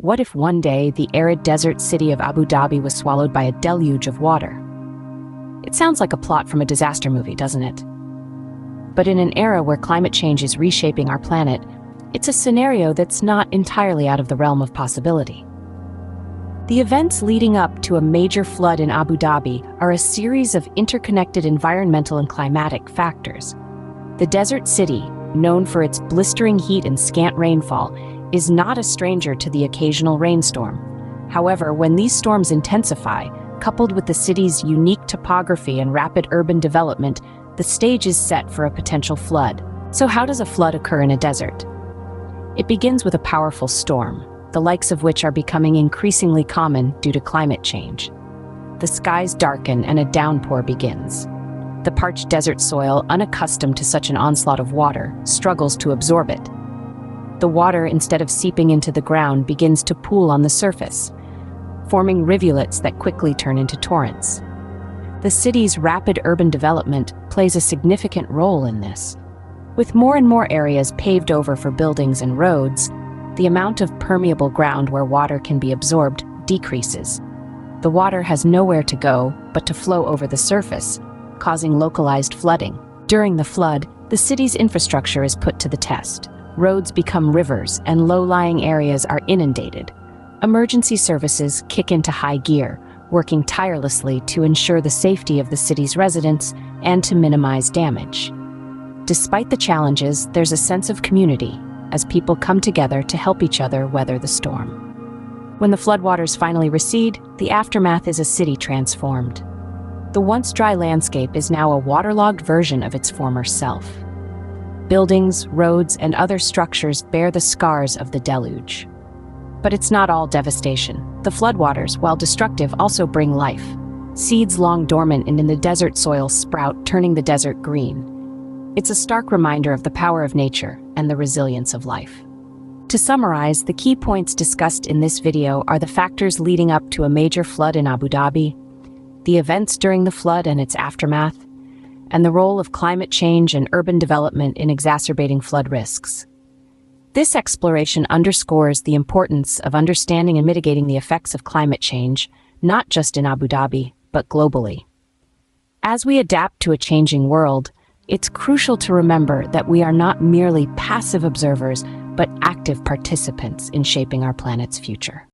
What if one day the arid desert city of Abu Dhabi was swallowed by a deluge of water? It sounds like a plot from a disaster movie, doesn't it? But in an era where climate change is reshaping our planet, it's a scenario that's not entirely out of the realm of possibility. The events leading up to a major flood in Abu Dhabi are a series of interconnected environmental and climatic factors. The desert city, known for its blistering heat and scant rainfall, is not a stranger to the occasional rainstorm. However, when these storms intensify, coupled with the city's unique topography and rapid urban development, the stage is set for a potential flood. So how does a flood occur in a desert? It begins with a powerful storm, the likes of which are becoming increasingly common due to climate change. The skies darken and a downpour begins. The parched desert soil, unaccustomed to such an onslaught of water, struggles to absorb it. The water, instead of seeping into the ground, begins to pool on the surface, forming rivulets that quickly turn into torrents. The city's rapid urban development plays a significant role in this. With more and more areas paved over for buildings and roads, the amount of permeable ground where water can be absorbed decreases. The water has nowhere to go but to flow over the surface, causing localized flooding. During the flood, the city's infrastructure is put to the test. Roads become rivers and low-lying areas are inundated. Emergency services kick into high gear, working tirelessly to ensure the safety of the city's residents and to minimize damage. Despite the challenges, there's a sense of community as people come together to help each other weather the storm. When the floodwaters finally recede, the aftermath is a city transformed. The once dry landscape is now a waterlogged version of its former self. Buildings, roads, and other structures bear the scars of the deluge. But it's not all devastation. The floodwaters, while destructive, also bring life. Seeds long dormant in the desert soil sprout, turning the desert green. It's a stark reminder of the power of nature and the resilience of life. To summarize, the key points discussed in this video are the factors leading up to a major flood in Abu Dhabi, the events during the flood and its aftermath, and the role of climate change and urban development in exacerbating flood risks. This exploration underscores the importance of understanding and mitigating the effects of climate change, not just in Abu Dhabi, but globally. As we adapt to a changing world, it's crucial to remember that we are not merely passive observers, but active participants in shaping our planet's future.